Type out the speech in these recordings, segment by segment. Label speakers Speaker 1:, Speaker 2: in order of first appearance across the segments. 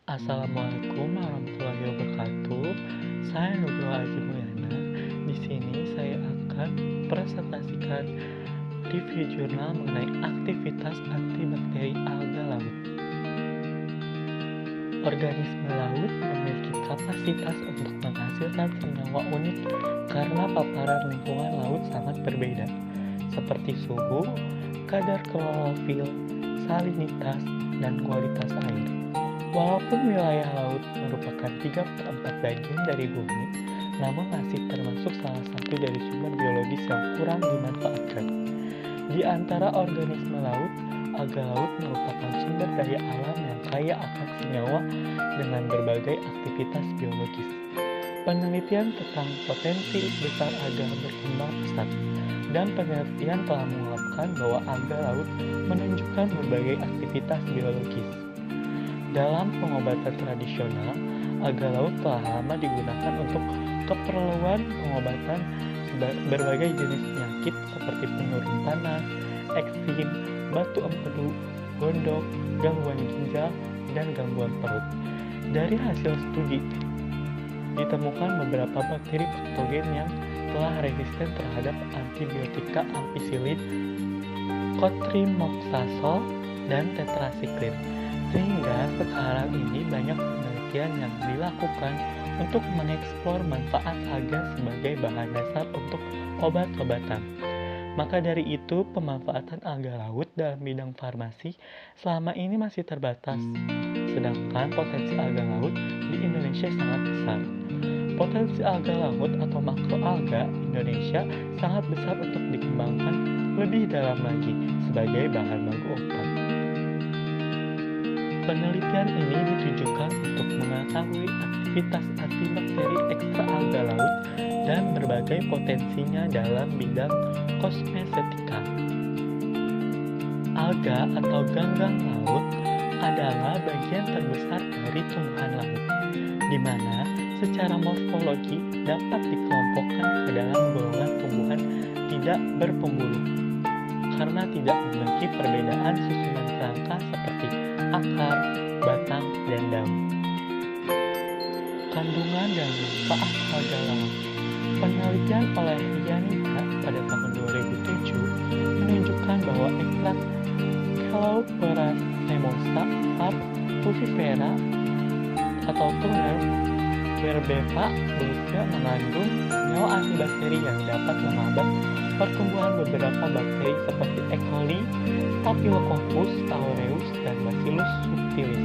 Speaker 1: Assalamualaikum warahmatullahi wabarakatuh. Saya Nugroho Aji Mulyana. Di sini saya akan presentasikan review jurnal mengenai aktivitas antibakteri alga laut. Organisme laut memiliki kapasitas untuk menghasilkan senyawa unik karena paparan lingkungan laut sangat berbeda, seperti suhu, kadar klorofil, salinitas, dan kualitas air. Walaupun wilayah laut merupakan 3/4 bagian dari bumi, namun masih termasuk salah satu dari sumber biologis yang kurang dimanfaatkan. Di antara organisme laut, alga laut merupakan sumber daya alam yang kaya akan senyawa dengan berbagai aktivitas biologis. Penelitian tentang potensi besar alga berkembang pesat, dan penelitian telah mengungkapkan bahwa alga laut menunjukkan berbagai aktivitas biologis. Dalam pengobatan tradisional, alga laut telah lama digunakan untuk keperluan pengobatan berbagai jenis penyakit seperti penurun panas, eksim, batu empedu, gondok, gangguan ginjal, dan gangguan perut. Dari hasil studi, ditemukan beberapa bakteri patogen yang telah resisten terhadap antibiotika ampicillin, cotrimoxazole, dan tetrasiklin. Sehingga sekarang ini banyak penelitian yang dilakukan untuk mengeksplor manfaat alga sebagai bahan dasar untuk obat-obatan. Maka dari itu, pemanfaatan alga laut dalam bidang farmasi selama ini masih terbatas, sedangkan potensi alga laut di Indonesia sangat besar. Potensi alga laut atau makroalga Indonesia sangat besar untuk dikembangkan lebih dalam lagi sebagai bahan baku obat. Penelitian ini ditujukan untuk mengetahui aktivitas antibakteri ekstra alga laut dan berbagai potensinya dalam bidang kosmetika. Alga atau ganggang laut adalah bagian terbesar dari tumbuhan laut, di mana secara morfologi dapat dikelompokkan ke dalam golongan tumbuhan tidak berpembuluh, karena tidak memiliki perbedaan susunan kerangka seperti akar, batang, dan daun. Kandungan dan manfaat alga laut. Penelitian oleh Yanida pada tahun 2007 menunjukkan bahwa ekstrak Caloperas nemosa Var. Fusifera atau tuner berbeva bisa mengandung senyawa antibakteri yang dapat menghambat pertumbuhan beberapa bakteri seperti E. coli, Staphylococcus aureus, dan Bacillus subtilis.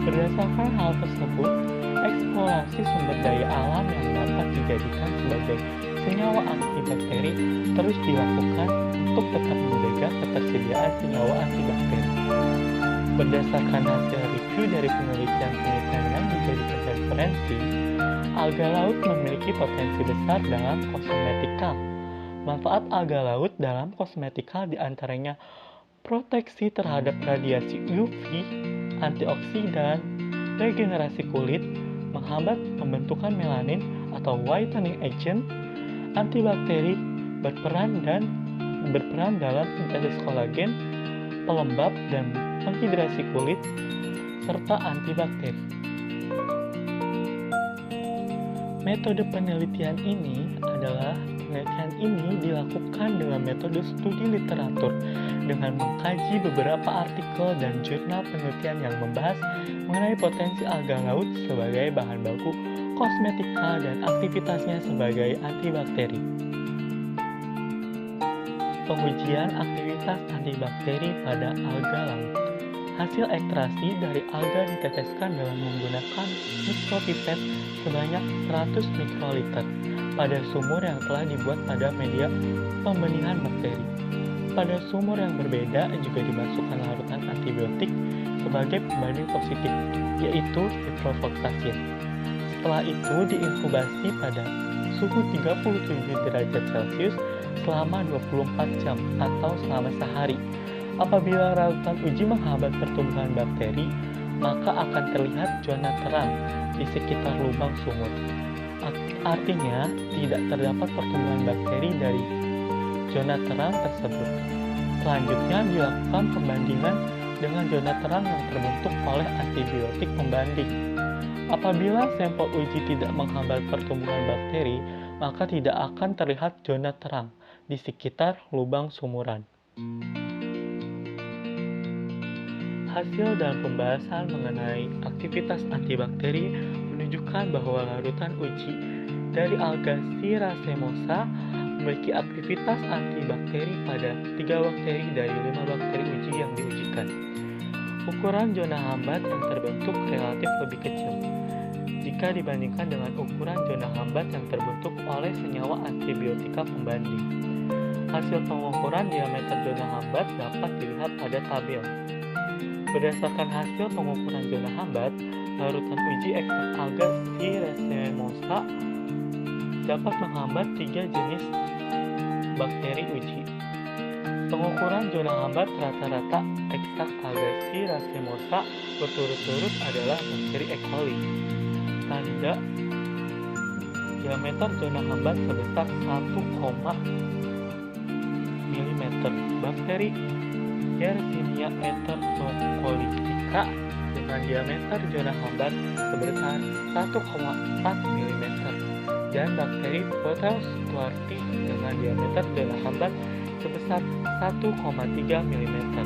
Speaker 1: Berdasarkan hal tersebut, eksplorasi sumber daya alam yang dapat dijadikan sebagai senyawa antibakteri terus dilakukan untuk tetap menjaga ketersediaan senyawa antibakteri. Berdasarkan hasil review dari penelitian-penelitian yang dijadikan referensi, alga laut memiliki potensi besar dalam kosmetika. Manfaat alga laut dalam kosmetika diantaranya proteksi terhadap radiasi UV, antioksidan, regenerasi kulit, menghambat pembentukan melanin atau whitening agent, antibakteri, berperan dalam sintesis kolagen, pelembab dan penghidrasi kulit, serta antibakteri. Metode penelitian ini dilakukan dengan metode studi literatur dengan mengkaji beberapa artikel dan jurnal penelitian yang membahas mengenai potensi alga laut sebagai bahan baku kosmetika dan aktivitasnya sebagai antibakteri. Pengujian aktivitas antibakteri pada alga laut. Hasil ekstraksi dari alga diteteskan dengan menggunakan mikropipet sebanyak 100 mikroliter pada sumur yang telah dibuat pada media pembenihan bakteri. Pada sumur yang berbeda juga dimasukkan larutan antibiotik sebagai pembanding positif, yaitu ciprofloxacin. Setelah itu diinkubasi pada suhu 37 derajat Celcius selama 24 jam atau selama sehari. Apabila larutan uji menghambat pertumbuhan bakteri, maka akan terlihat zona terang di sekitar lubang sumur. Artinya, tidak terdapat pertumbuhan bakteri dari zona terang tersebut. Selanjutnya dilakukan pembandingan dengan zona terang yang terbentuk oleh antibiotik pembanding. Apabila sampel uji tidak menghambat pertumbuhan bakteri, maka tidak akan terlihat zona terang di sekitar lubang sumuran. Hasil dalam pembahasan mengenai aktivitas antibakteri menunjukkan bahwa larutan uji dari alga C. racemosa memiliki aktivitas antibakteri pada 3 bakteri dari 5 bakteri uji yang diujikan. Ukuran zona hambat yang terbentuk relatif lebih kecil jika dibandingkan dengan ukuran zona hambat yang terbentuk oleh senyawa antibiotika pembanding. Hasil pengukuran diameter zona hambat dapat dilihat pada tabel. Berdasarkan hasil pengukuran zona hambat, larutan uji ekstrak alga C. racemosa dapat menghambat 3 jenis bakteri uji. Pengukuran zona hambat rata-rata ekstrak alga C. racemosa berturut-turut adalah bakteri E. coli. Tanda diameter zona hambat sebesar 1, mm. Bakteri Yersinia enterocolitica dengan diameter zona hambat sebesar 1,4 mm dan bakteri Proteus stuarti dengan diameter zona hambat sebesar 1,3 mm.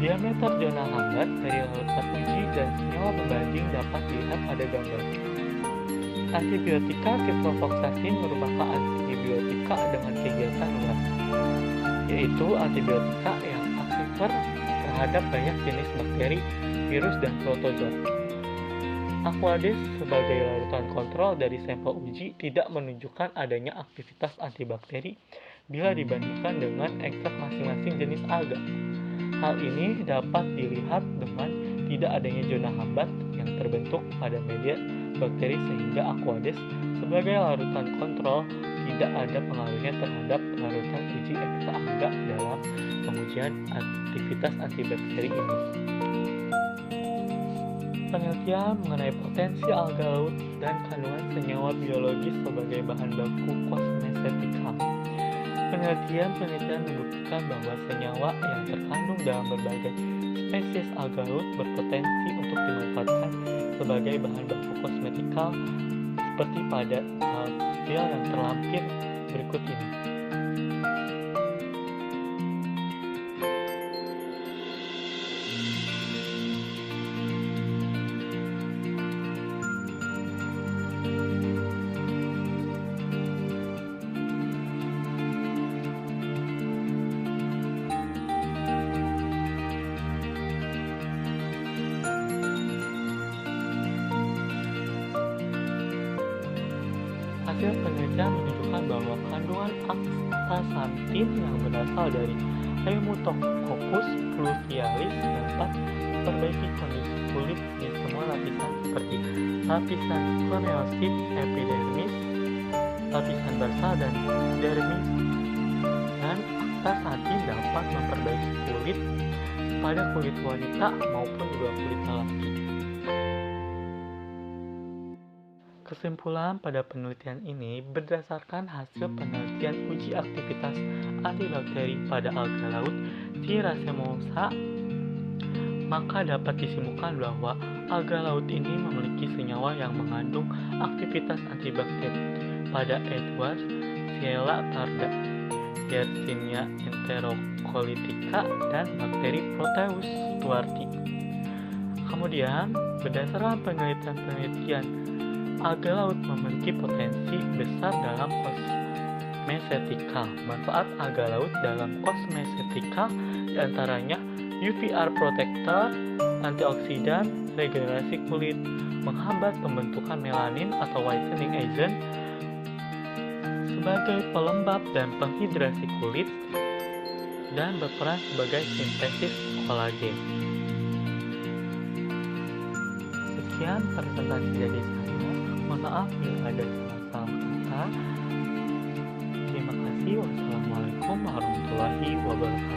Speaker 1: Diameter zona hambat dari larutan uji dan senyawa pembanding dapat dilihat pada gambar. Antibiotika ciprofloxacin merupakan antibiotika dengan kegiatan luas, yaitu antibiotika yang aktif terhadap banyak jenis bakteri, virus, dan protozoa. Aquades sebagai larutan kontrol dari sampel uji tidak menunjukkan adanya aktivitas antibakteri bila dibandingkan dengan ekstrak masing-masing jenis alga. Hal ini dapat dilihat dengan tidak adanya zona hambat yang terbentuk pada media bakteri sehingga Aquades sebagai larutan kontrol tidak ada pengaruhnya terhadap larutan uji ekstrak alga dalam pengujian aktivitas antibakteri ini. Penelitian mengenai potensi alga laut dan kandungan senyawa biologis sebagai bahan baku kosmetika. Penelitian membuktikan bahwa senyawa yang terkandung dalam berbagai spesies alga laut berpotensi untuk dimanfaatkan sebagai bahan baku kosmetika seperti pada tabel yang terlampir berikut ini. Hasil penelitian menunjukkan bahwa kandungan astaxanthin yang berasal dari Haemotococcus pluvialis dapat memperbaiki kondisi kulit di semua lapisan seperti lapisan corneosid, epidermis, lapisan basal, dan dermis. Dan astaxanthin dapat memperbaiki kulit pada kulit wanita maupun juga kulit lelaki. Kesimpulan pada penelitian ini berdasarkan hasil penelitian uji aktivitas antibakteri pada alga laut C. racemosa, maka dapat disimpulkan bahwa alga laut ini memiliki senyawa yang mengandung aktivitas antibakteri pada Edwards, Shiella tarda, Yersinia enterocolitica, dan bakteri Proteus stuarti. Kemudian, berdasarkan penelitian alga laut memiliki potensi besar dalam kosmetika. Manfaat alga laut dalam kosmetika diantaranya UVR protector, antioksidan, regenerasi kulit, menghambat pembentukan melanin atau whitening agent, sebagai pelembab dan penghidrasi kulit, dan berperan sebagai sintesis kolagen. Sekian presentasi dari saya. Mohon maaf bila ada salah kata. Terima kasih. Wassalamualaikum warahmatullahi wabarakatuh.